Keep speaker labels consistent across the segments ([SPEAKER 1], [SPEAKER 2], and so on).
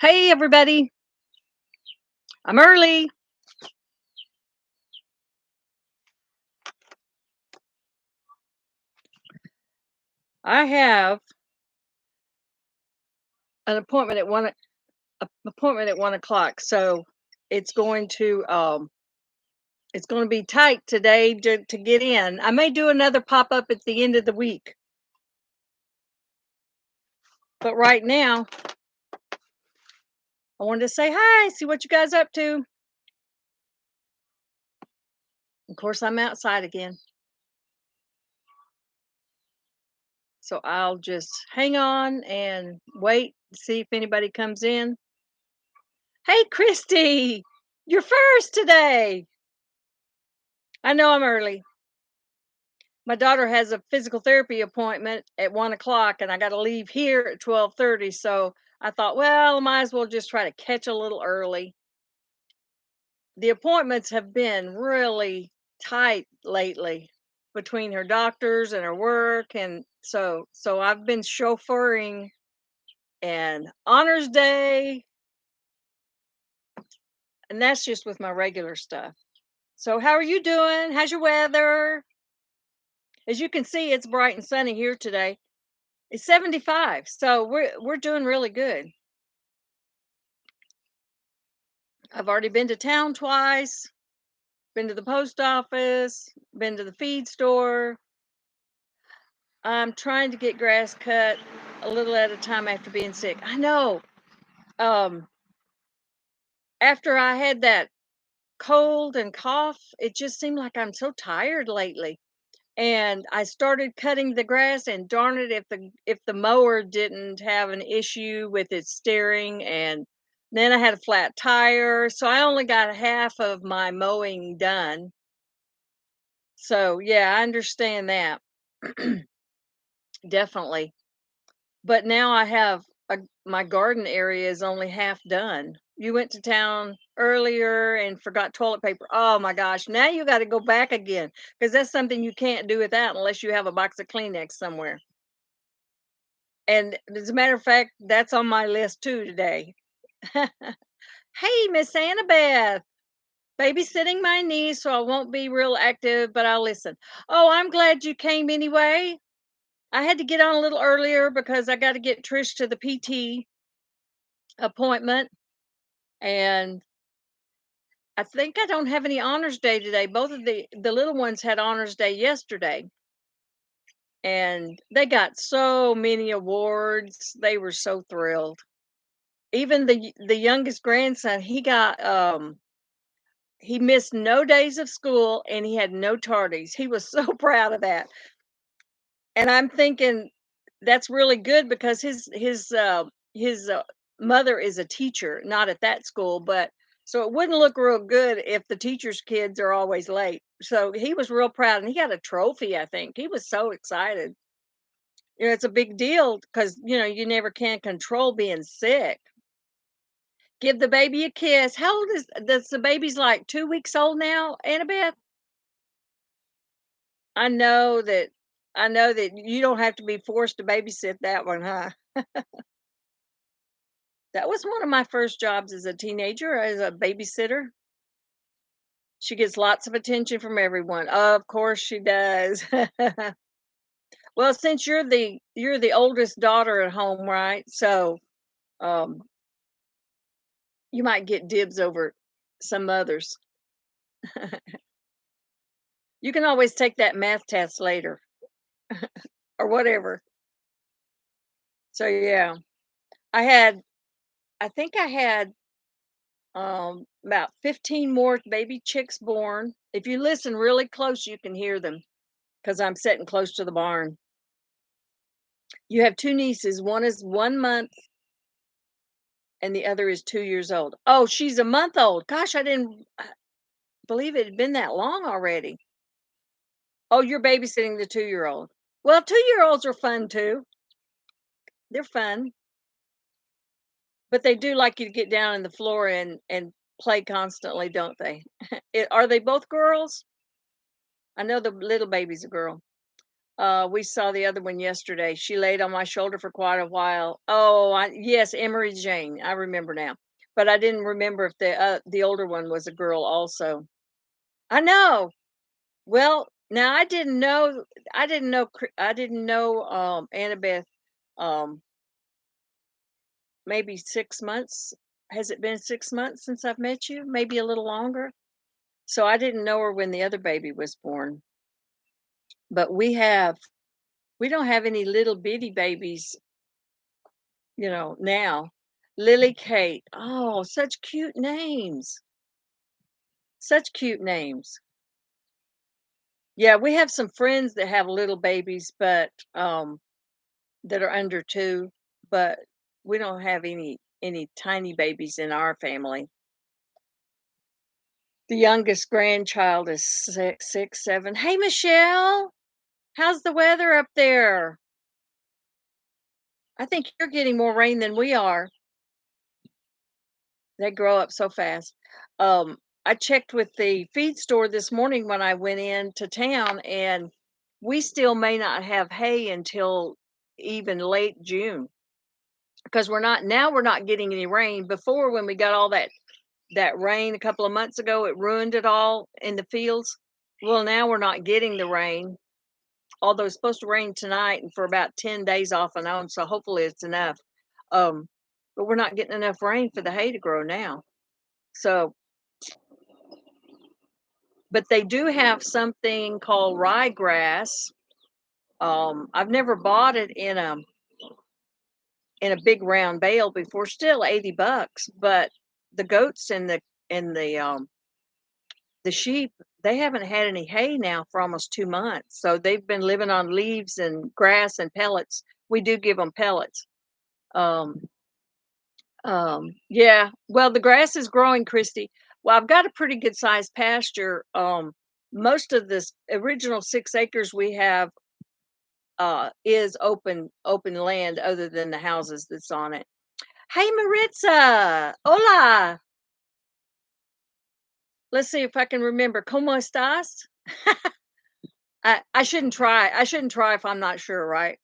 [SPEAKER 1] Hey, everybody. I'm early. I have an appointment at appointment at 1 o'clock. So it's going to um it's going to be tight today to get in. I may do another pop up at the end of the week, but right now I wanted to say hi, see what you guys up to. Of course, I'm outside again, so I'll just hang on and wait, see if anybody comes in. Hey, Christy, you're first today. I know I'm early. My daughter has a physical therapy appointment at 1 o'clock, and I got to leave here at 12:30. So I thought, well, I might as well just try to catch a little early. The appointments have been really tight lately between her doctors and her work, and so I've been chauffeuring and honors day, and that's just with my regular stuff. So how are you doing? How's your weather? As you can see, it's bright and sunny here today. It's 75, so we're doing really good. I've already been to town twice, been to the post office, been to the feed store. I'm trying to get grass cut a little at a time after being sick. I know. Um, After I had that cold and cough, it just seemed like I'm so tired lately. And I started cutting the grass, and darn it, if the mower didn't have an issue with its steering, and then I had a flat tire, so I only got half of my mowing done. So yeah, I understand that. Definitely. But now I have my garden area is only half done. You went to town earlier and forgot toilet paper. Oh my gosh, now you got to go back again because that's something you can't do without unless you have a box of Kleenex somewhere. And as a matter of fact, that's on my list too today. Hey, Miss Annabeth, babysitting my niece, so I won't be real active, but I'll listen. Oh, I'm glad you came anyway. I had to get on a little earlier because I got to get Trish to the PT appointment, and I think I don't have any honors day today. Both of the little ones had honors day yesterday, and they got so many awards. They were so thrilled. Even the youngest grandson, he missed no days of school and he had no tardies. He was so proud of that. And I'm thinking that's really good because his mother is a teacher, not at that school, but so it wouldn't look real good if the teacher's kids are always late. So he was real proud and he got a trophy, I think. He was so excited. It's a big deal because you never can control being sick. Give the baby a kiss. How old is does the baby's like 2 weeks old now, Annabeth? I know that I know that you don't have to be forced to babysit that one, huh? That was one of my first jobs as a teenager, as a babysitter. She gets lots of attention from everyone. Of course she does. Well, since you're the oldest daughter at home, right? So, um, you might get dibs over some others. You can always take that math test later or whatever. So yeah, I had I think I had about 15 more baby chicks born. If you listen really close, you can hear them because I'm sitting close to the barn. You have two nieces. One is 1 month and the other is 2 years old. Oh, she's a month old. Gosh, I didn't believe it had been that long already. Oh, you're babysitting the 2 year old. Well, 2 year olds are fun too. They're fun, but they do like you to get down on the floor and play constantly, don't they? Are they both girls? I know the little baby's a girl. We saw the other one yesterday. She laid on my shoulder for quite a while. Oh, yes, Emery Jane. I remember now. But I didn't remember if the older one was a girl also. I know. Well, now I didn't know Annabeth um maybe 6 months. Has it been 6 months since I've met you? Maybe a little longer. So I didn't know her when the other baby was born. But we don't have any little bitty babies, now. Lily Kate. Oh, such cute names. Such cute names. Yeah, we have some friends that have little babies, but that are under 2, but we don't have any tiny babies in our family. The youngest grandchild is 6, 7. Hey, Michelle, how's the weather up there? I think you're getting more rain than we are. They grow up so fast. I checked with the feed store this morning when I went into town, and we still may not have hay until even late June because we're not getting any rain. Before, when we got all that rain a couple of months ago, it ruined it all in the fields. Well, now we're not getting the rain, although it's supposed to rain tonight and for about 10 days off and on, so hopefully it's enough. Um, but we're not getting enough rain for the hay to grow now. So, but they do have something called ryegrass. I've never bought it in a big round bale before, still $80, but the goats and the sheep, they haven't had any hay now for almost 2 months. So they've been living on leaves and grass and pellets. We do give them pellets. Um, yeah. Well, the grass is growing, Christy. Well, I've got a pretty good sized pasture. Most of this original 6 acres we have is open land other than the houses that's on it. Hey, Maritza. Hola. Let's see if I can remember. ¿Cómo estás? I shouldn't try. I shouldn't try if I'm not sure, right?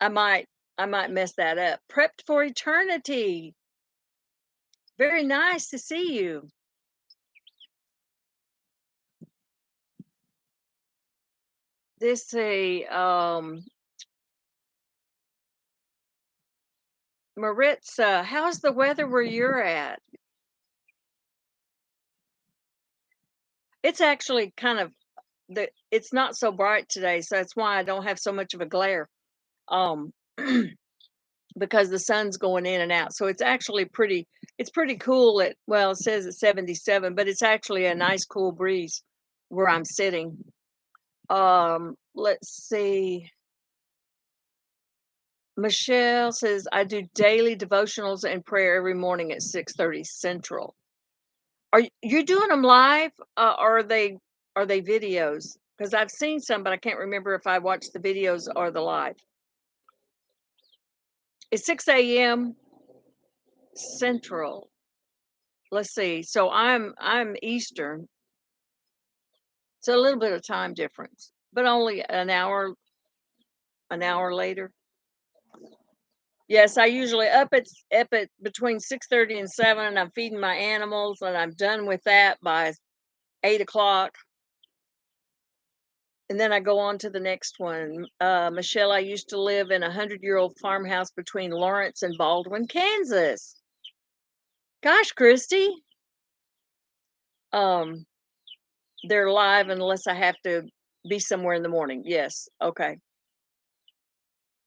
[SPEAKER 1] I might I might mess that up. Prepped for eternity. Very nice to see you. This a Maritza, how's the weather where you're at? It's actually kind of it's not so bright today, so that's why I don't have so much of a glare. Um because the sun's going in and out. So it's pretty cool at, well, it says it's 77, but it's actually a nice cool breeze where I'm sitting. Let's see. Michelle says I do daily devotionals and prayer every morning at 6:30 Central. Are you doing them live, or are they videos? Because I've seen some, but I can't remember if I watched the videos or the live. It's 6 a.m. Central. Let's see. So I'm Eastern. So a little bit of time difference, but only an hour later. Yes, I usually up at between 6:30 and 7, and I'm feeding my animals, and I'm done with that by 8 o'clock. And then I go on to the next one. Michelle, I used to live in a 100-year-old farmhouse between Lawrence and Baldwin, Kansas. Gosh, Christy. Um, they're live unless I have to be somewhere in the morning. Yes. Okay.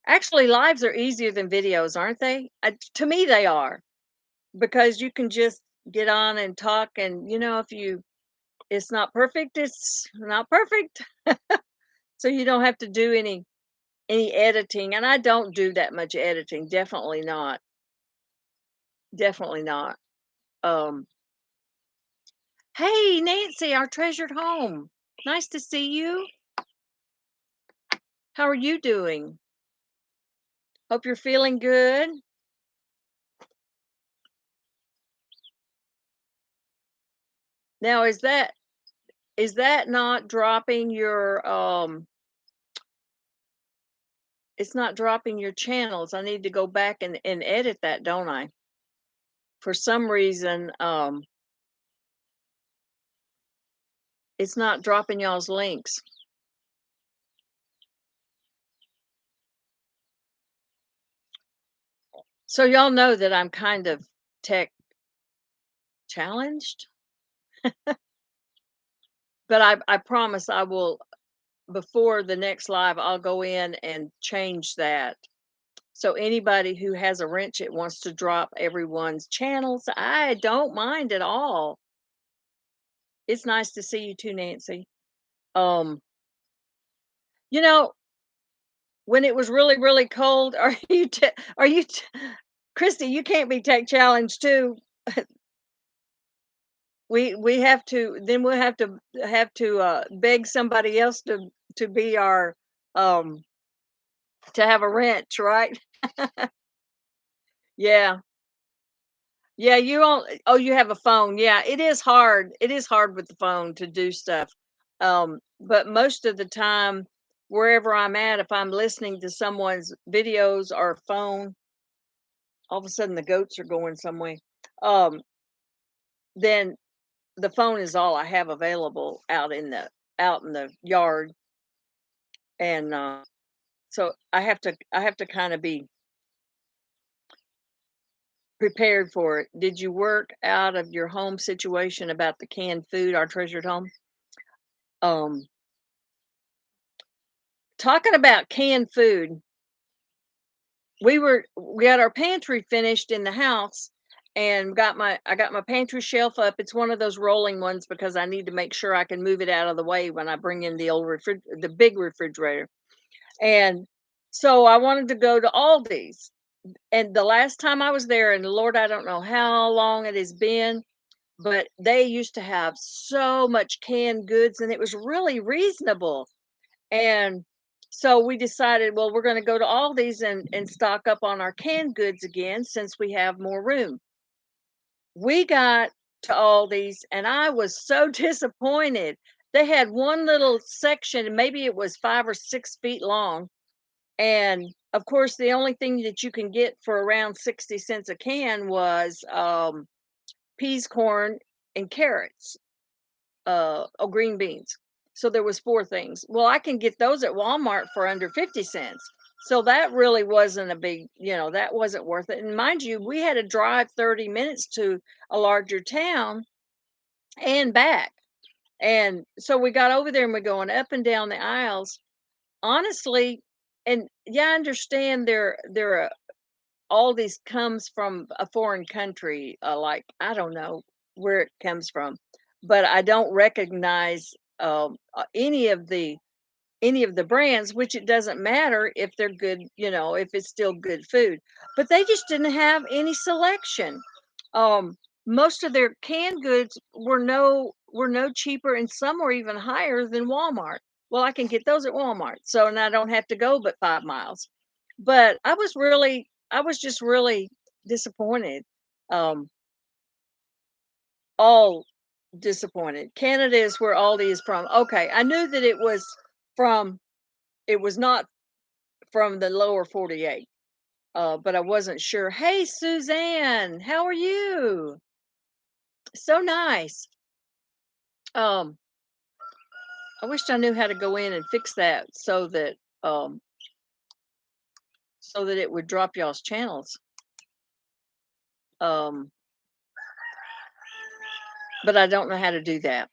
[SPEAKER 1] Actually, lives are easier than videos, aren't they? To me, they are, because you can just get on and talk, and if it's not perfect, it's not perfect. So you don't have to do any editing, and I don't do that much editing. Definitely not. Definitely not. Um, hey, Nancy, our treasured home. Nice to see you. How are you doing? Hope you're feeling good. Now, is that not dropping your it's not dropping your channels. I need to go back and edit that, don't I? For some reason, it's not dropping y'all's links. So y'all know that I'm kind of tech challenged, but I promise I will before the next live, I'll go in and change that. So anybody who has a wrench it wants to drop everyone's channels, I don't mind at all. It's nice to see you too, Nancy. Um, you know, when it was really, really cold, are Christy, you can't be tech challenged too. We have to then we'll have to beg somebody else to be our um to have a wrench, right? Yeah. Yeah, you all oh, you have a phone. Yeah, it is hard. It is hard with the phone to do stuff. But most of the time, wherever I'm at, if I'm listening to someone's videos or phone, all of a sudden the goats are going some way. Um, then the phone is all I have available out in the yard, and so I have to kind of be prepared for it. Did you work out of your home situation about the canned food, our treasured home? Um, Talking about canned food, we got our pantry finished in the house and I got my pantry shelf up. It's one of those rolling ones because I need to make sure I can move it out of the way when I bring in the big refrigerator. And so I wanted to go to Aldi's. And the last time I was there, and Lord, I don't know how long it has been, but they used to have so much canned goods and it was really reasonable. And so we decided, well, we're going to go to Aldi's and stock up on our canned goods again since we have more room. We got to Aldi's and I was so disappointed. They had one little section, and maybe it was 5 or 6 feet long. And of course, the only thing that you can get for around 60 cents a can was peas, corn, and carrots, green beans. So there was 4 things. Well, I can get those at Walmart for under 50 cents. So that really wasn't a big, that wasn't worth it. And mind you, we had to drive 30 minutes to a larger town and back. And so we got over there and we're going up and down the aisles. Honestly, and yeah, I understand all these comes from a foreign country, like I don't know where it comes from, but I don't recognize any of the brands, which it doesn't matter if they're good, if it's still good food. But they just didn't have any selection. Um, Most of their canned goods were no cheaper, and some were even higher than Walmart. Well, I can get those at Walmart, so and I don't have to go but 5 miles. But I was just really disappointed. Um, all disappointed. Canada is where Aldi is from. Okay, I knew that from it was not from the lower 48, but I wasn't sure. Hey, Suzanne, how are you? So nice. Um, I wished I knew how to go in and fix that um, so that it would drop y'all's channels. Um, but I don't know how to do that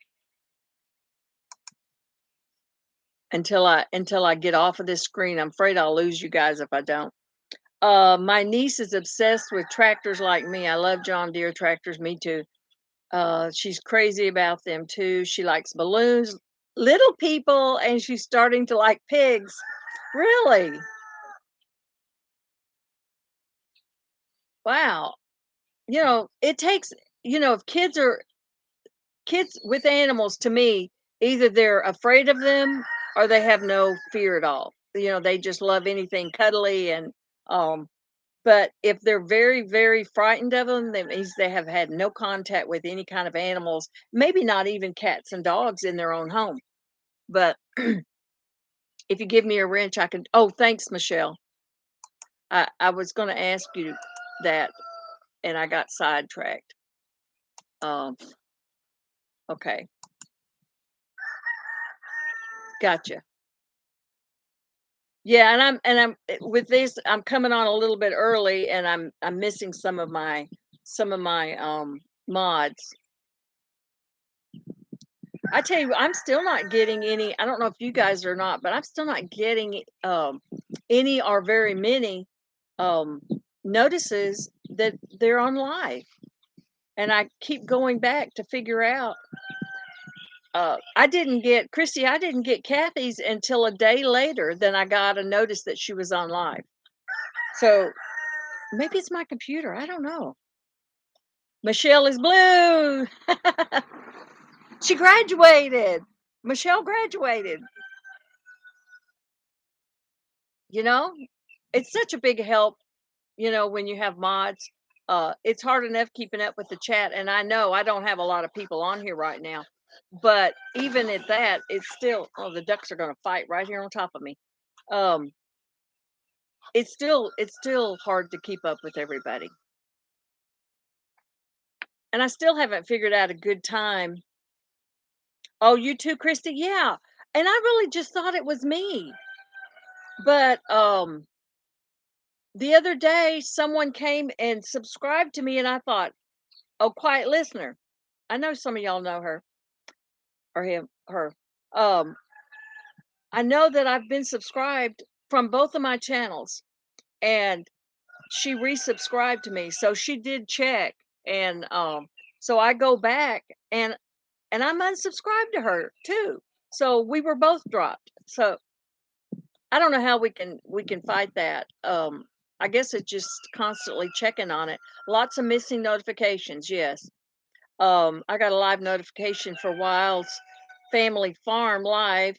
[SPEAKER 1] until I get off of this screen. I'm afraid I'll lose you guys if I don't. My niece is obsessed with tractors like me. I love John Deere tractors. Me too. She's crazy about them too. She likes balloons, little people, and she's starting to like pigs. Really? Wow. It takes, if kids with animals, to me, either they're afraid of them or they have no fear at all. They just love anything cuddly um but if they're very, very frightened of them, that means they have had no contact with any kind of animals, maybe not even cats and dogs in their own home. But If you give me a wrench, I can. Oh, thanks, Michelle. I was going to ask you that, and I got sidetracked. Um, okay, gotcha. Yeah, and with this, I'm coming on a little bit early, and I'm missing some of my mods. I tell you, I'm still not getting any. I don't know if you guys are not, but I'm still not getting any or very many um, notices that they're on live, and I keep going back to figure out. I didn't get Christy. I didn't get Kathy's until a day later. Then I got a notice that she was on live. So maybe it's my computer. I don't know. Michelle is blue. She graduated. Michelle graduated. You know, it's such a big help, when you have mods. It's hard enough keeping up with the chat, and I know I don't have a lot of people on here right now, but even at that, it's still. Oh, the ducks are going to fight right here on top of me. Um, it's still hard to keep up with everybody, and I still haven't figured out a good time. Oh, you too, Christy? Yeah. And I really just thought it was me. But the other day someone came and subscribed to me and I thought, "Oh, quiet listener." I know some of y'all know her or him, her. Um I know that I've been subscribed from both of my channels, and she resubscribed to me. So she did check, and so I go back, and I'm unsubscribed to her too. So we were both dropped. So I don't know how we can fight that. I guess it's just constantly checking on it. Lots of missing notifications. Yes. I got a live notification for Wild's Family Farm Live.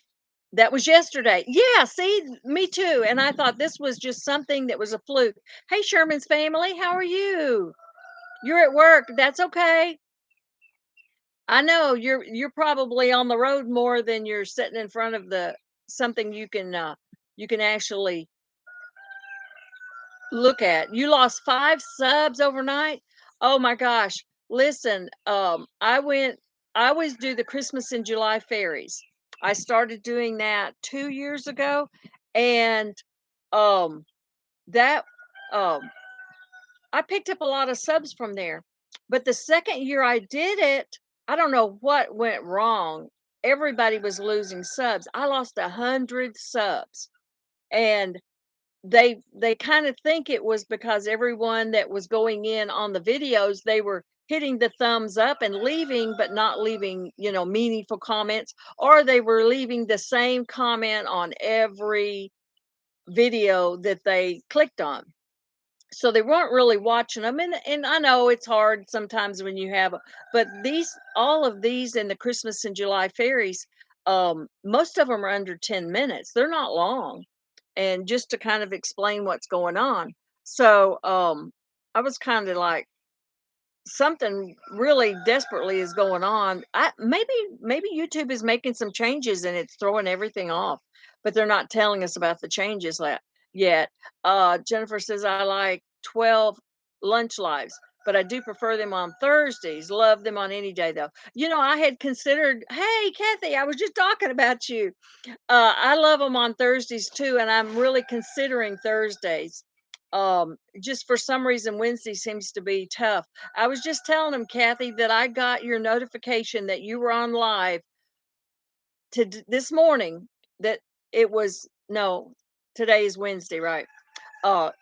[SPEAKER 1] That was yesterday. Yeah, see, me too. And I thought this was just something that was a fluke. Hey, Sherman's family, how are you? You're at work. That's okay. I know you're probably on the road more than you're sitting in front of the something you can actually look at. You lost 5 subs overnight? Oh my gosh. Listen, I always do the Christmas in July fairies. I started doing that 2 years ago, and um that um I picked up a lot of subs from there. But the second year I did it, I don't know what went wrong. Everybody was losing subs. I lost 100 subs. And they kind of think it was because everyone that was going in on the videos, they were hitting the thumbs up and leaving, but not leaving, meaningful comments, or they were leaving the same comment on every video that they clicked on. So they weren't really watching them, and I know it's hard sometimes when you have, but these all of these in the Christmas in July fairies, most of them are under 10 minutes. They're not long, and just to kind of explain what's going on. So I was kind of like, something really desperately is going on. Maybe YouTube is making some changes and it's throwing everything off, but they're not telling us about the changes yet. Jennifer says I like 12 lunch lives, but I do prefer them on Thursdays. Love them on any day though. I had considered, hey Kathy, I was just talking about you. I love them on Thursdays too, and I'm really considering Thursdays. Just for some reason, Wednesday seems to be tough. I was just telling him, Kathy, that I got your notification that you were on live this morning. That it was no, today is Wednesday, right?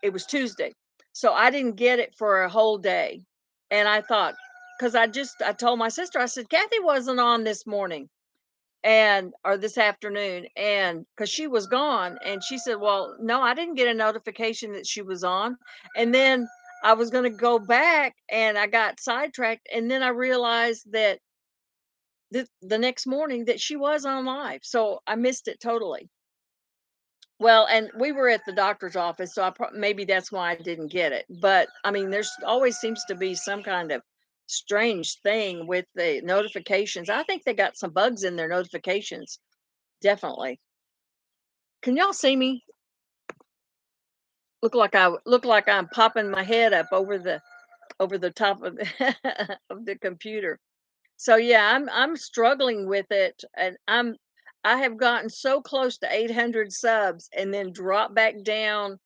[SPEAKER 1] It was Tuesday, so I didn't get it for a whole day, and I thought, because I told my sister, I said Kathy wasn't on this morning and or this afternoon, and because she was gone, and she said, well, no, I didn't get a notification that she was on. And then I was going to go back and I got sidetracked, and then I realized that the next morning that she was on live, so I missed it totally. Well, and we were at the doctor's office, so maybe that's why I didn't get it. But I mean, there's always seems to be some kind of strange thing with the notifications. I think they got some bugs in their notifications. Definitely. Can y'all see me? Look like I'm popping my head up over the top of the of the computer. So yeah, I'm struggling with it, and I have gotten so close to 800 subs and then dropped back down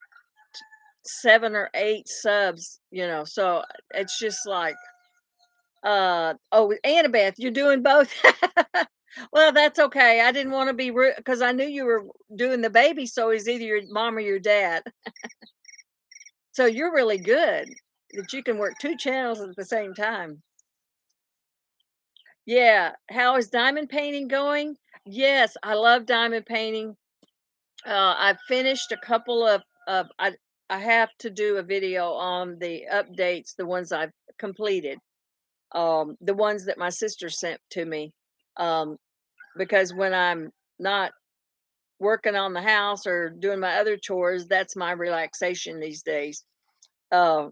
[SPEAKER 1] 7 or 8 subs, so it's just like, oh, Annabeth, you're doing both. Well, that's okay. I didn't want to be rude because I knew you were doing the baby, so it's either your mom or your dad. So you're really good that you can work two channels at the same time. Yeah. How is diamond painting going? Yes, I love diamond painting. I've finished a couple of I have to do a video on the updates, the ones I've completed, the ones that my sister sent to me. Um, because when I'm not working on the house or doing my other chores, that's my relaxation these days. Uh,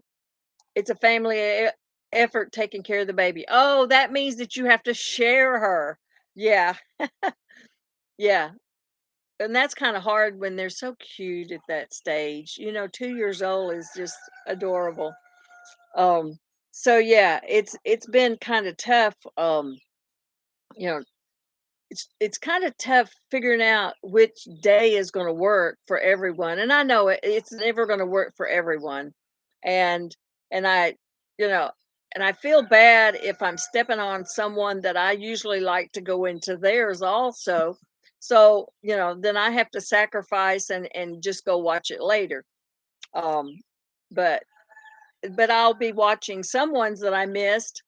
[SPEAKER 1] it's a family effort taking care of the baby. Oh, that means that you have to share her. Yeah, yeah. And that's kind of hard when they're so cute at that stage. 2 years old is just adorable. Um, so yeah, it's been kind of tough. You know, it's kind of tough figuring out which day is going to work for everyone, and I know it's never going to work for everyone, and and I, you know, and I feel bad if I'm stepping on someone that I usually like to go into theirs also. So then I have to sacrifice and just go watch it later. Um, but I'll be watching some ones that I missed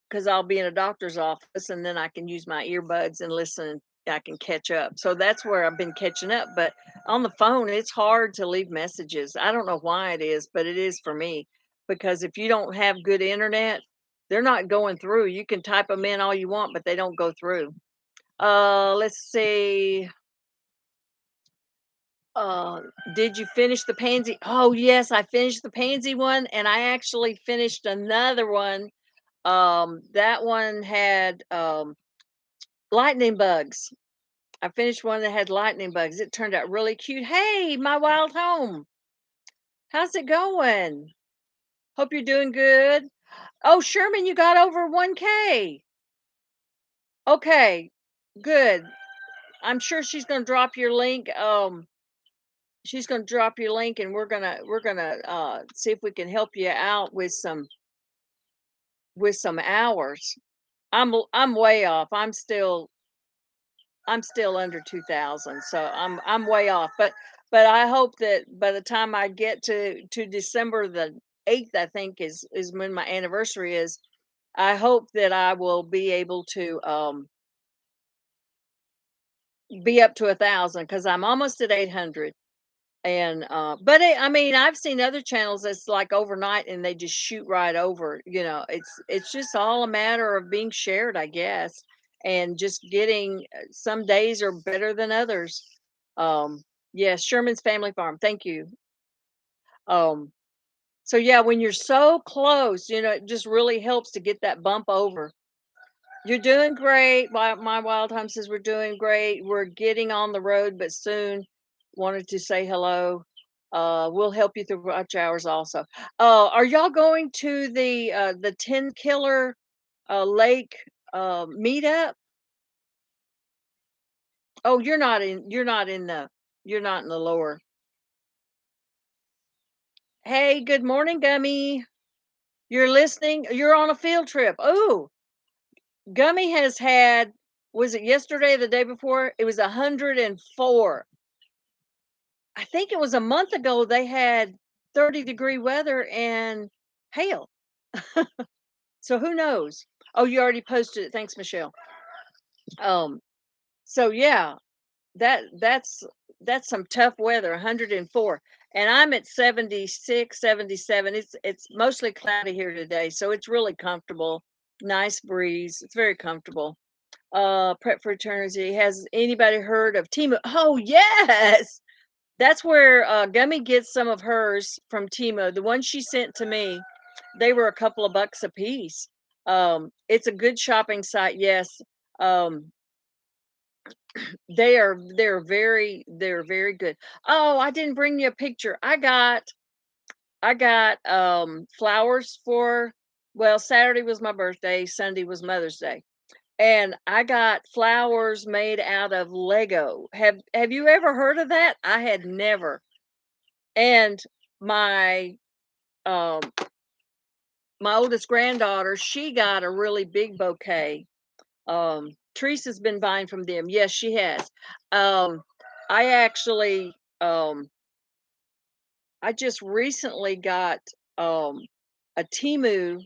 [SPEAKER 1] because I'll be in a doctor's office and then I can use my earbuds and listen. I can catch up. So that's where I've been catching up. But on the phone, it's hard to leave messages. I don't know why it is, but it is for me because if you don't have good internet, they're not going through. You can type them in all you want, but they don't go through. Let's see. Uh, did you finish the pansy? Oh, yes, I finished the pansy one and I actually finished another one. That one had lightning bugs. I finished one that had lightning bugs. It turned out really cute. Hey, my wild home. How's it going? Hope you're doing good. Oh, Sherman, you got over 1K. Okay, good. I'm sure she's gonna drop your link. She's gonna drop your link and we're gonna see if we can help you out with some hours. I'm way off. I'm still under 2,000, so I'm way off. But I hope that by the time I get to December the 8th, I think is when my anniversary is. I hope that I will be able to be up to 1,000 because I'm almost at 800. And but I mean, I've seen other channels that's like overnight and they just shoot right over. It's just all a matter of being shared, I guess, and just getting. Some days are better than others. Yes, Sherman's Family Farm. Thank you. Um, so yeah, when you're so close, it just really helps to get that bump over. You're doing great. My wild home says we're doing great. We're getting on the road, but soon. Wanted to say hello. We'll help you through watch hours also. Are y'all going to the 10 Killer Lake meetup? Oh, you're not in the lower. Hey, good morning, Gummy. You're listening. You're on a field trip. Oh, Gummy has had, was it yesterday or the day before? It was 104. I think it was a month ago they had 30-degree weather and hail. So who knows? Oh, you already posted it. Thanks, Michelle. Um, so yeah, that's some tough weather, 104. And I'm at 76, 77. It's mostly cloudy here today, so it's really comfortable. Nice breeze. It's very comfortable. Prep for eternity. Has anybody heard of Timu? Oh, yes. That's where Gummy gets some of hers from Timo. The ones she sent to me, they were a couple of bucks a piece. It's a good shopping site, yes. Um, they're very good. Oh, I didn't bring you a picture. I got flowers for, well, Saturday was my birthday, Sunday was Mother's Day. And I got flowers made out of Lego. Have you ever heard of that? I had never. And my um my oldest granddaughter, she got a really big bouquet. Teresa's been buying from them. Yes, she has. Um I actually I just recently got a Timu,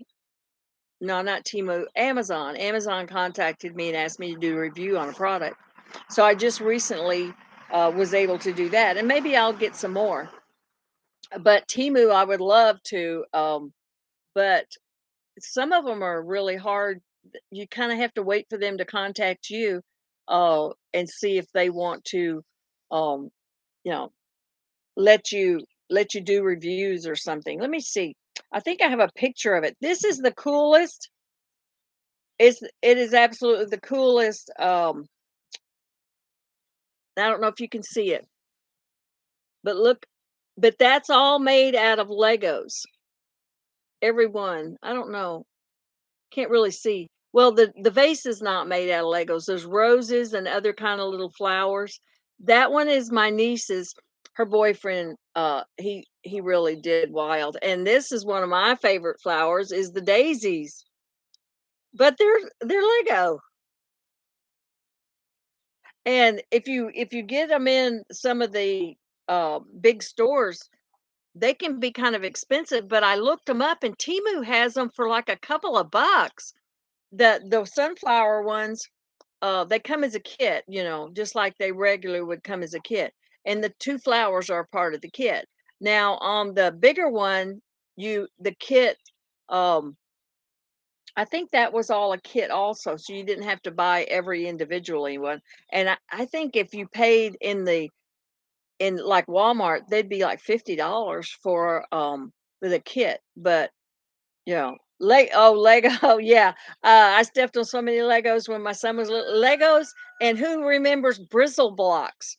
[SPEAKER 1] no, not Timu, Amazon. Amazon contacted me and asked me to do a review on a product. So I just recently was able to do that, and maybe I'll get some more. But Timu, I would love to, but some of them are really hard. You kind of have to wait for them to contact you and see if they want to, um, you know, let you do reviews or something. Let me see. I think I have a picture of it. This is the coolest. It is absolutely the coolest. I don't know if you can see it, but look, but that's all made out of Legos. Every one. I don't know. Can't really see. Well, the vase is not made out of Legos. There's roses and other kind of little flowers. That one is my niece's. Her boyfriend, he really did wild. And this is one of my favorite flowers is the daisies. But they're Lego. And if you get them in some of the big stores, they can be kind of expensive, but I looked them up and Temu has them for like a couple of bucks. The sunflower ones, they come as a kit, you know, just like they regularly would come as a kit. And the two flowers are part of the kit. Now on the bigger one, the kit, um, I think that was all a kit also, so you didn't have to buy every individually one. And I think if you paid in like Walmart, they'd be like $50 for the kit. But you know, Lego, yeah. I stepped on so many Legos when my son was little. Legos, and who remembers Bristle Blocks?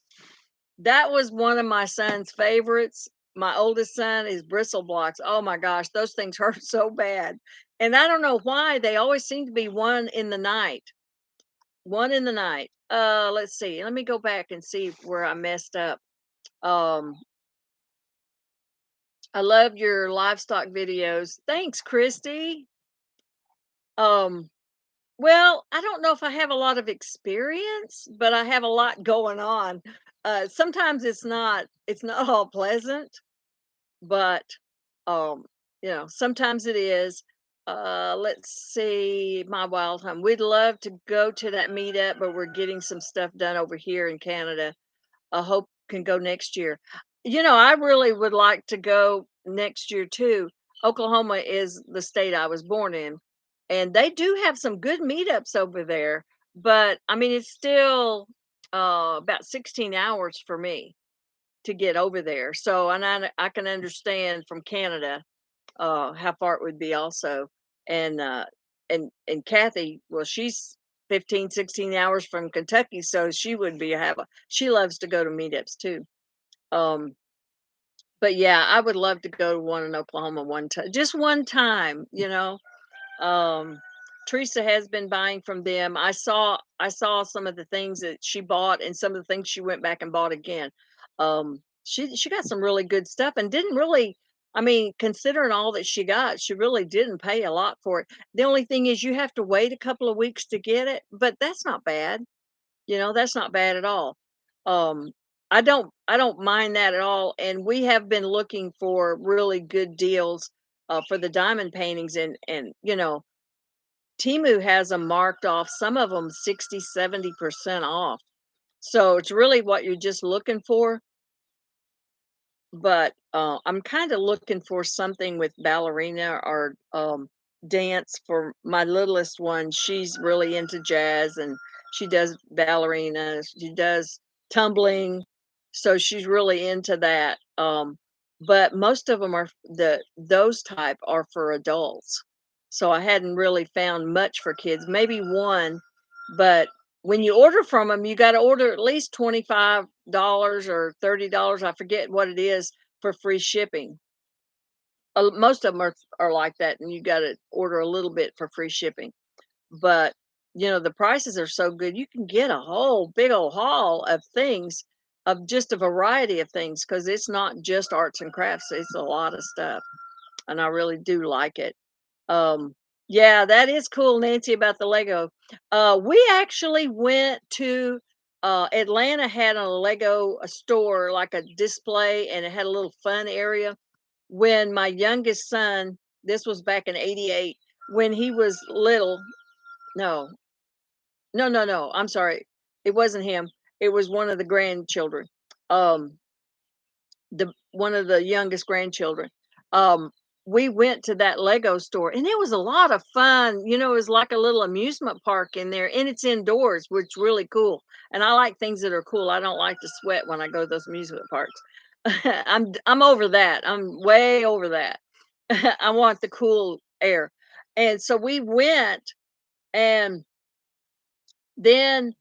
[SPEAKER 1] That was one of my son's favorites. My oldest son is Bristle Blocks. Oh my gosh, those things hurt so bad. And I don't know why they always seem to be one in the night. One in the night. Let's see. Let me go back and see where I messed up. Um, I love your livestock videos. Thanks, Christy. Um, Well, I don't know if I have a lot of experience, but I have a lot going on. Sometimes it's not all pleasant, but um, you know, sometimes it is. Let's see, my wild home. We'd love to go to that meetup, but we're getting some stuff done over here in Canada. I hope can go next year. You know, I really would like to go next year too. Oklahoma is the state I was born in, and they do have some good meetups over there. But I mean, it's still about 16 hours for me to get over there. So, and I can understand from Canada how far it would be also. And and Kathy, well, she's 15, 16 hours from Kentucky, so she would be she loves to go to meetups too. Um, but yeah, I would love to go to one in Oklahoma one time, just one time, you know. Um, Teresa has been buying from them. I saw some of the things that she bought and some of the things she went back and bought again. She got some really good stuff and didn't really, I mean, considering all that she got, she really didn't pay a lot for it. The only thing is you have to wait a couple of weeks to get it, but that's not bad. You know, that's not bad at all. Um, I don't mind that at all. And we have been looking for really good deals for the diamond paintings and you know, Timu has them marked off, some of them 60, 70% off. So it's really what you're just looking for. But I'm kind of looking for something with ballerina or dance for my littlest one. She's really into jazz and she does ballerina, she does tumbling. So she's really into that. But most of them are those type are for adults. So I hadn't really found much for kids, maybe one, but when you order from them, you gotta order at least $25 or $30, I forget what it is, for free shipping. Most of them are like that, and you gotta order a little bit for free shipping. But, the prices are so good, you can get a whole big old haul of things, of just a variety of things, because it's not just arts and crafts, it's a lot of stuff, and I really do like it. Um, yeah, that is cool, Nancy, about the Lego. We actually went to Atlanta had a Lego a store, like a display, and it had a little fun area. When my youngest son, this was back in '88, when he was little. No, no, no, no. I'm sorry. It wasn't him. It was one of the grandchildren. Um, the one of the youngest grandchildren. Um, we went to that Lego store and it was a lot of fun. It was like a little amusement park in there and it's indoors, which really cool. And I like things that are cool. I don't like to sweat when I go to those amusement parks. I'm over that. I'm way over that. I want the cool air. And so we went, and then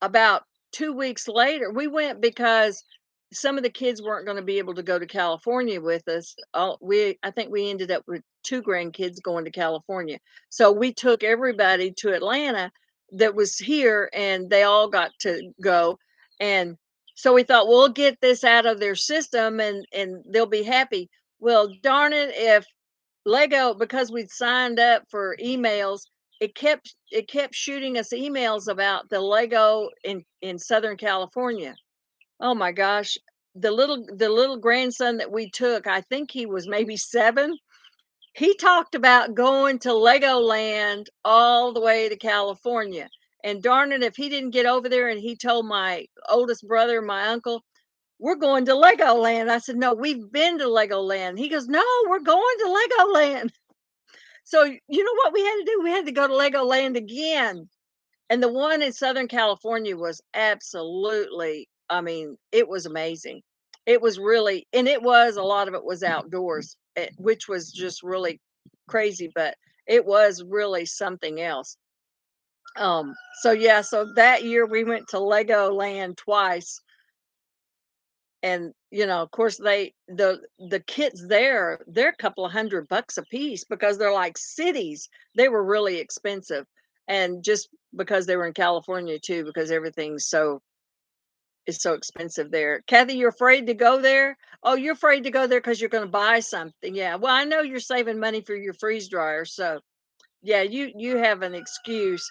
[SPEAKER 1] about 2 weeks later we went because some of the kids weren't gonna be able to go to California with us. I think we ended up with 2 grandkids going to California. So we took everybody to Atlanta that was here, and they all got to go, and so we thought, "We'll get this out of their system, and they'll be happy." Well, darn it if Lego, because we'd signed up for emails, it kept shooting us emails about the Lego in Southern California. Oh my gosh. The little grandson that we took, I think he was maybe 7. He talked about going to Legoland all the way to California. And darn it, if he didn't get over there and he told my oldest brother, my uncle, "We're going to Legoland." I said, "No, we've been to Legoland." He goes, "No, we're going to Legoland." So, you know what we had to do? We had to go to Legoland again. And the one in Southern California was absolutely, I mean, it was amazing. It was really, and it was, a lot of it was outdoors, which was just really crazy, but it was really something else. So yeah, so that year we went to Legoland twice, and of course the kits there, they're a couple of $100 a piece because they're like cities. They were really expensive, and just because they were in California too, because everything's so is so expensive there. Kathy, you're afraid to go there? Oh, you're afraid to go there because you're going to buy something. Yeah, well, I know you're saving money for your freeze dryer, so yeah, you have an excuse.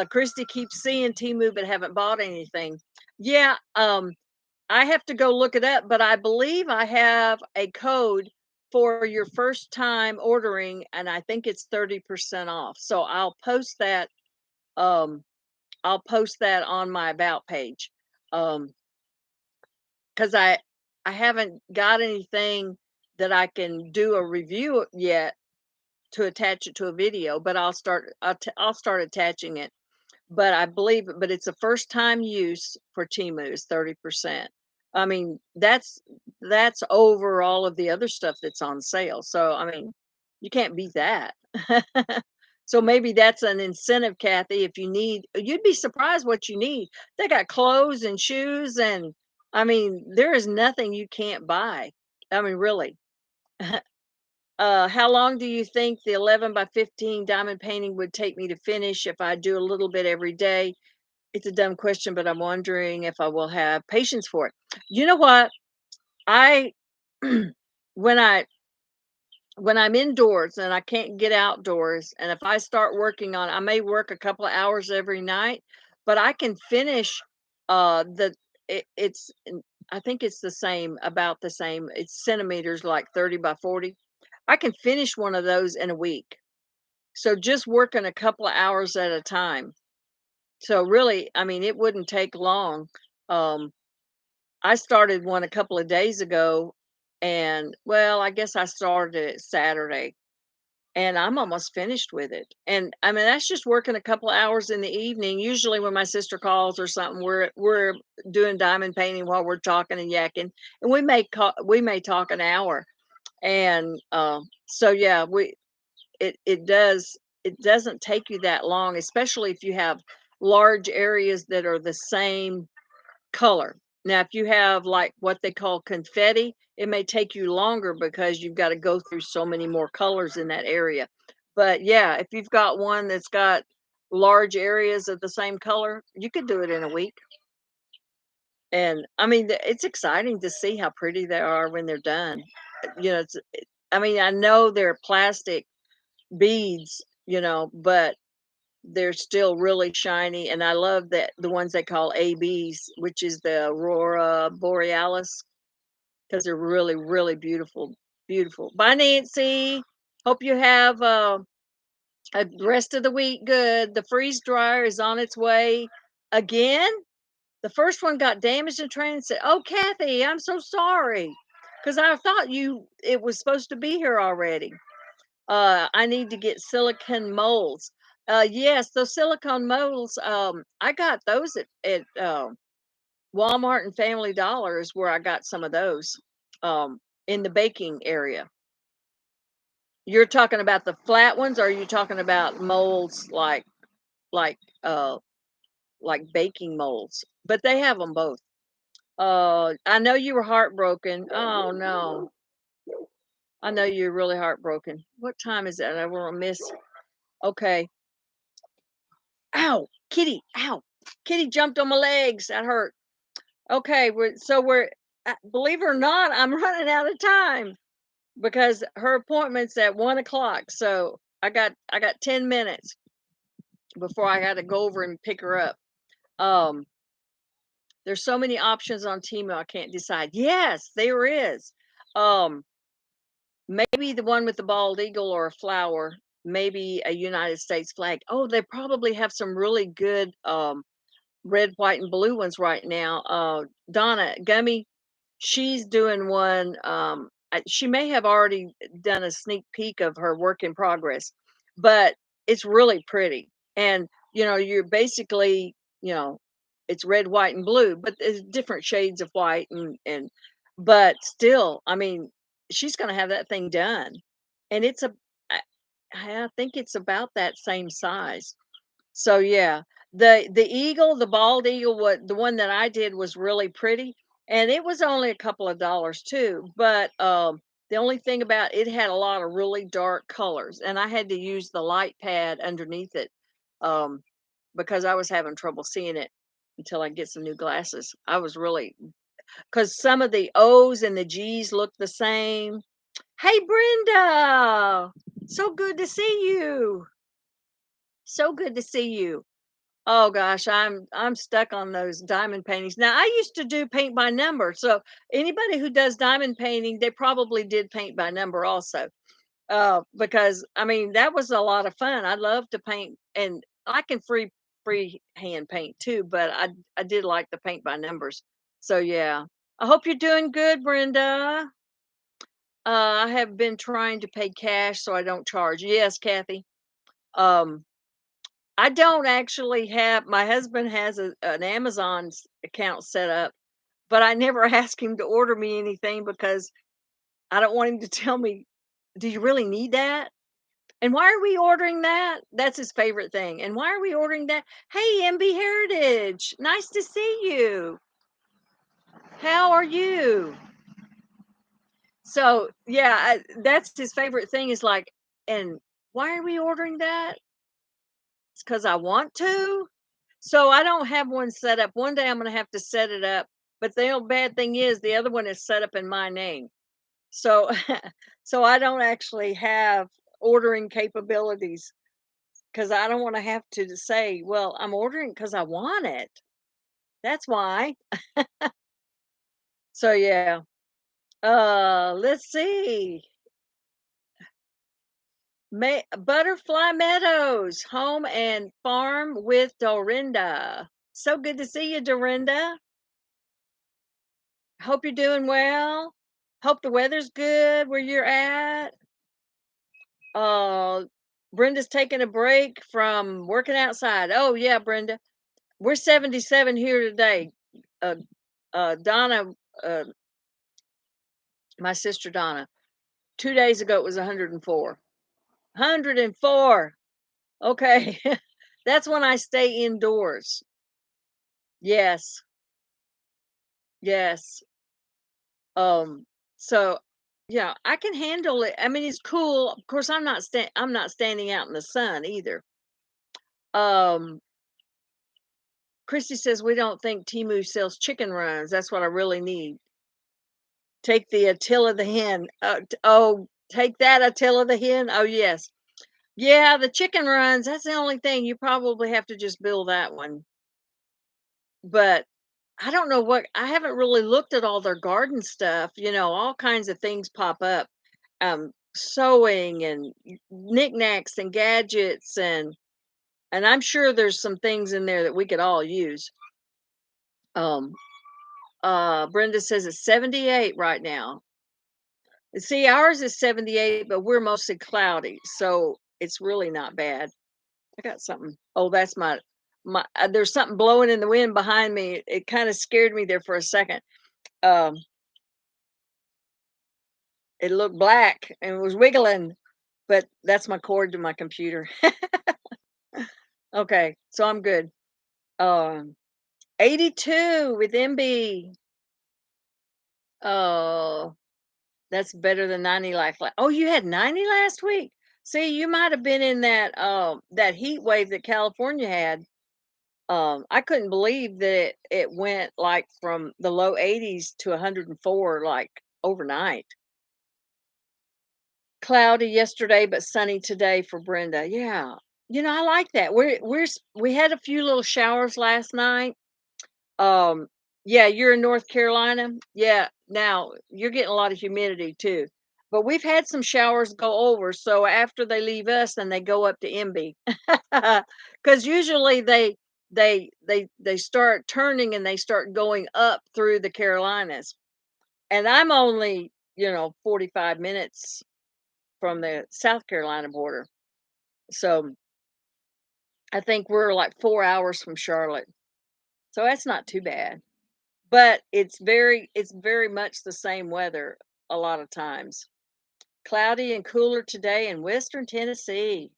[SPEAKER 1] Christy keeps seeing Timu but haven't bought anything. Yeah, I have to go look it up, but I believe I have a code for your first time ordering, and I think it's 30% off. So um I'll post that on my about page. Um, because I haven't got anything that I can do a review yet to attach it to a video, but I'll start attaching it. But I believe but it's a first time use for Temu is 30%. I mean, that's over all of the other stuff that's on sale. So, I mean, you can't beat that. So maybe that's an incentive, Kathy, if you'd be surprised what you need. They got clothes and shoes, and I mean, there is nothing you can't buy. I mean, really. How long do you think the 11 by 15 diamond painting would take me to finish if I do a little bit every day? It's a dumb question, but I'm wondering if I will have patience for it. You know what? I when I when I'm indoors and I can't get outdoors, and if I start working on, I may work a couple of hours every night, but I can finish the it's I think it's the same, about the same. It's centimeters, like 30 by 40. I can finish one of those in a week. So just working a couple of hours at a time. So really, I mean, it wouldn't take long. Um, I started one a couple of days ago, and well, I guess I started it Saturday, and I'm almost finished with it. And I mean, that's just working a couple of hours in the evening. Usually, when my sister calls or something, we're doing diamond painting while we're talking and yakking, and we may talk an hour. And so yeah, it doesn't take you that long, especially if you have large areas that are the same color. Now, if you have like what they call confetti, it may take you longer because you've got to go through so many more colors in that area. But yeah, if you've got one that's got large areas of the same color, you could do it in a week. And I mean, it's exciting to see how pretty they are when they're done. I mean, I know they're plastic beads, but they're still really shiny, and I love that the ones they call ABs, which is the Aurora Borealis, because they're really, really beautiful, beautiful. Bye, Nancy. Hope you have a rest of the week good. The freeze dryer is on its way again. The first one got damaged in transit. Oh, Kathy, I'm so sorry, because I thought it was supposed to be here already. I need to get silicone molds. Yes, those silicone molds, I got those at Walmart and Family Dollar is where I got some of those, in the baking area. You're talking about the flat ones, or are you talking about molds like, uh, like baking molds? But they have them both. I know you were heartbroken. Oh, no. I know you're really heartbroken. What time is it? I wanna miss. Okay. Ow, kitty, ow. Kitty jumped on my legs. That hurt. Okay, we're believe it or not, I'm running out of time because her appointment's at 1 o'clock. So I got 10 minutes before I gotta go over and pick her up. Um, there's so many options on Temu, I can't decide. Yes, there is. Um, maybe the one with the bald eagle or a flower, maybe a United States flag. Oh, they probably have some really good red, white, and blue ones right now. Donna Gummy, she's doing one. She may have already done a sneak peek of her work in progress, but it's really pretty. And you're basically, it's red, white, and blue, but there's different shades of white but still, I mean, she's going to have that thing done, and I I think it's about that same size. So yeah, the eagle, the bald eagle, what the one that I did was really pretty, and it was only a couple of dollars too. But the only thing about it had a lot of really dark colors, and I had to use the light pad underneath it um, because I was having trouble seeing it until I get some new glasses. I was really because some of the O's and the G's look the same. Hey, Brenda, so good to see you. So good to see you. Oh gosh, I'm stuck on those diamond paintings. Now, I used to do paint by number, so anybody who does diamond painting, they probably did paint by number also. Because I mean, that was a lot of fun. I love to paint, and I can free hand paint too, but I did like the paint by numbers. So yeah. I hope you're doing good, Brenda. I have been trying to pay cash so I don't charge. Yes, Kathy. Um, I don't actually have my husband has an Amazon account set up, but I never ask him to order me anything because I don't want him to tell me, "Do you really need that? And why are we ordering that?" That's his favorite thing. "And why are we ordering that? Hey, MB Heritage, nice to see you. How are you?" So, yeah, that's his favorite thing is like, "And why are we ordering that? It's because I want to." So I don't have one set up. One day I'm gonna have to set it up, but the only bad thing is the other one is set up in my name. So so I don't actually have ordering capabilities because I don't want to have to say, well, I'm ordering because I want it. That's why. So yeah. Let's see. Butterfly Meadows, home and farm with Dorinda. So good to see you, Dorinda. Hope you're doing well. Hope the weather's good where you're at. Uh, Brenda's taking a break from working outside. Oh yeah, Brenda. We're 77 here today. Uh, Donna, uh, my sister Donna. 2 days ago it was 104. 104. Okay. That's when I stay indoors. Yes, yes. Um, so yeah, I can handle it. I mean, it's cool. Of course, I'm not standing out in the sun either. Um, Christy says we don't think Timu sells chicken runs. That's what I really need. Take the Attila the hen. Oh, take that Attila the hen. Oh yes, yeah. The chicken runs. That's the only thing. You probably have to just build that one. But I don't know what. I haven't really looked at all their garden stuff. All kinds of things pop up. Sewing and knickknacks and gadgets and I'm sure there's some things in there that we could all use. Um, Brenda says it's 78 right now. See, ours is 78, but we're mostly cloudy, so it's really not bad. I got something. Oh, that's my. There's something blowing in the wind behind me. It kind of scared me there for a second. Um, it looked black and was wiggling, but that's my cord to my computer. Okay, so I'm good. Um, 82 with MB. Oh, that's better than 90 oh, you had 90 last week? See, you might have been in that heat wave that California had. I couldn't believe that it went like from the low 80s to 104 like overnight. Cloudy yesterday, but sunny today for Brenda. Yeah. I like that. We had a few little showers last night. Um, yeah, you're in North Carolina. Yeah, now you're getting a lot of humidity too. But we've had some showers go over, so after they leave us, then they go up to MB. Because usually they start turning and they start going up through the Carolinas. And I'm only, 45 minutes from the South Carolina border. So I think we're like 4 hours from Charlotte. So that's not too bad. But it's very much the same weather a lot of times. Cloudy and cooler today in Western Tennessee.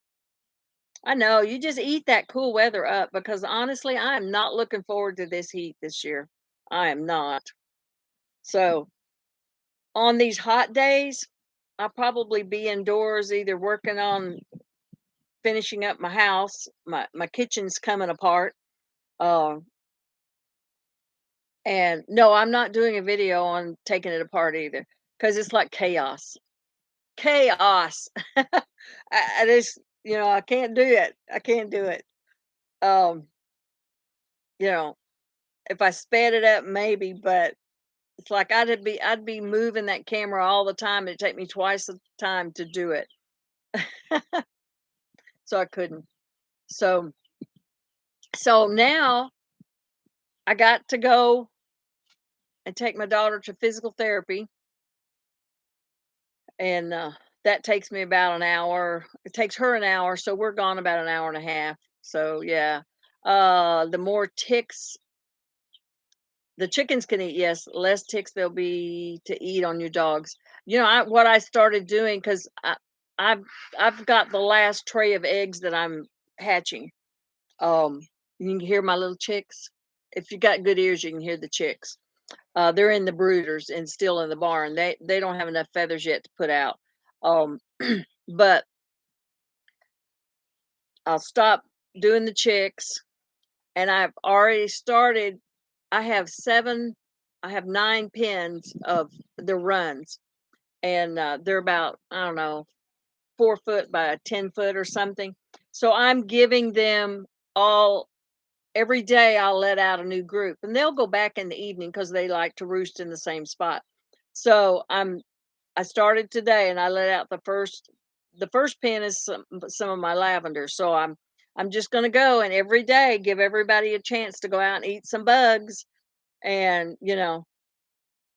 [SPEAKER 1] I know, you just eat that cool weather up because honestly, I am not looking forward to this heat this year. I am not. So, on these hot days, I'll probably be indoors either working on finishing up my house. My kitchen's coming apart. Uh, and no, I'm not doing a video on taking it apart either because it's like chaos. Chaos. I just, I can't do it. I can't do it. Um, you know, if I sped it up, maybe, but it's like I'd be moving that camera all the time. It'd take me twice the time to do it. So I couldn't. So so now I got to go and take my daughter to physical therapy, and that takes me about an hour. It takes her an hour, so we're gone about an hour and a half. So yeah. The more ticks the chickens can eat, yes, less ticks there'll be to eat on your dogs. What I started doing because I've I've got the last tray of eggs that I'm hatching. Um, you can hear my little chicks. If you got good ears, you can hear the chicks. They're in the brooders and still in the barn. They don't have enough feathers yet to put out. Um, but I'll stop doing the chicks, and I've already started. I have 7 I have 9 pins of the runs, and, they're about, I don't know, 4 foot by 10 foot or something. So I'm giving them all every day I'll let out a new group, and they'll go back in the evening because they like to roost in the same spot. So I started today and I let out the first pin is some of my lavender. So I'm just gonna go and every day give everybody a chance to go out and eat some bugs and,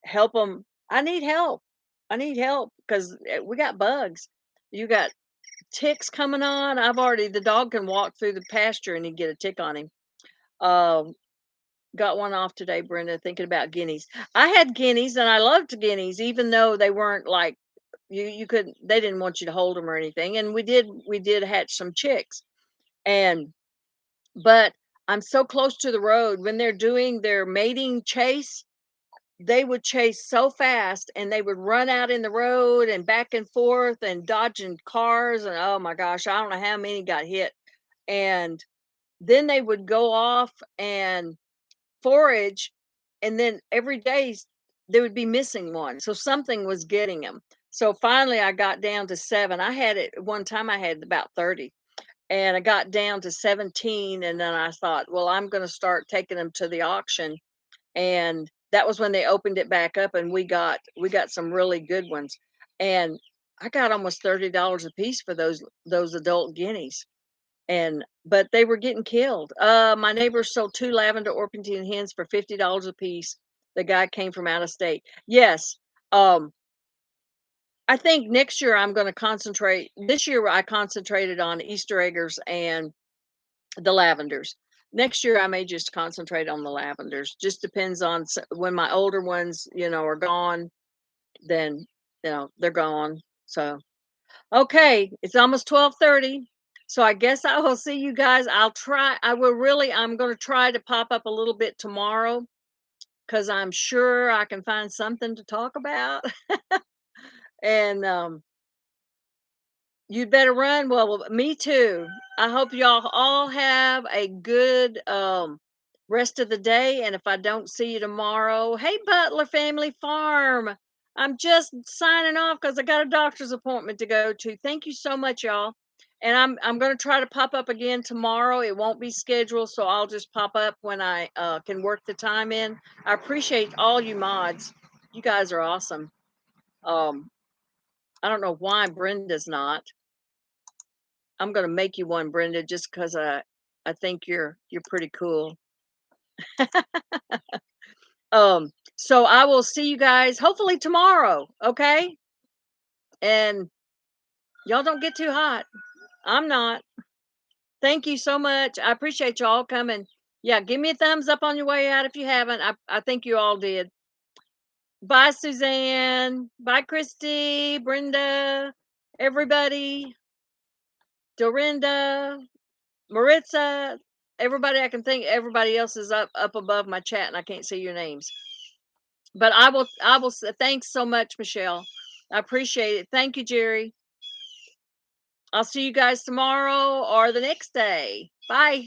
[SPEAKER 1] help them. I need help. I need help because we got bugs. You got ticks coming on. The dog can walk through the pasture and he get a tick on him. Um, got one off today, Brenda, thinking about guineas. I had guineas and I loved guineas, even though they weren't like you couldn't they didn't want you to hold them or anything. And we did hatch some chicks. And but I'm so close to the road when they're doing their mating chase. They would chase so fast and they would run out in the road and back and forth and dodging cars, and oh my gosh, I don't know how many got hit. And then they would go off and forage, and then every day they would be missing one. So something was getting them. So finally I got down to 7. I had it one time, I had about 30, and I got down to 17, and then I thought, well, I'm going to start taking them to the auction. And that was when they opened it back up, and we got some really good ones. And I got almost $30 a piece for those adult guineas. And but they were getting killed. My neighbor sold 2 lavender Orpington hens for $50 a piece. The guy came from out of state. Yes. Um, I think next year I'm gonna concentrate. This year I concentrated on Easter eggers and the lavenders. Next year I may just concentrate on the lavenders. Just depends on when my older ones, are gone, then they're gone. So okay, it's almost 12:30. So I guess I will see you guys. I'm going to try to pop up a little bit tomorrow cuz I'm sure I can find something to talk about. And you'd better run. Well, me too. I hope y'all all have a good rest of the day. And if I don't see you tomorrow, hey, Butler Family Farm. I'm just signing off because I got a doctor's appointment to go to. Thank you so much, y'all. And I'm going to try to pop up again tomorrow. It won't be scheduled, so I'll just pop up when I can work the time in. I appreciate all you mods. You guys are awesome. Um, I don't know why Brenda's not. I'm gonna make you one, Brenda, just 'cause I think you're pretty cool. So I will see you guys hopefully tomorrow, okay? And y'all don't get too hot. I'm not. Thank you so much. I appreciate y'all coming. Yeah, give me a thumbs up on your way out if you haven't. I think you all did. Bye, Suzanne. Bye, Christy, Brenda, everybody, Dorinda, Maritza, everybody I can think. Everybody else is up above my chat, and I can't see your names. But I will say thanks so much, Michelle. I appreciate it. Thank you, Jerry. I'll see you guys tomorrow or the next day. Bye.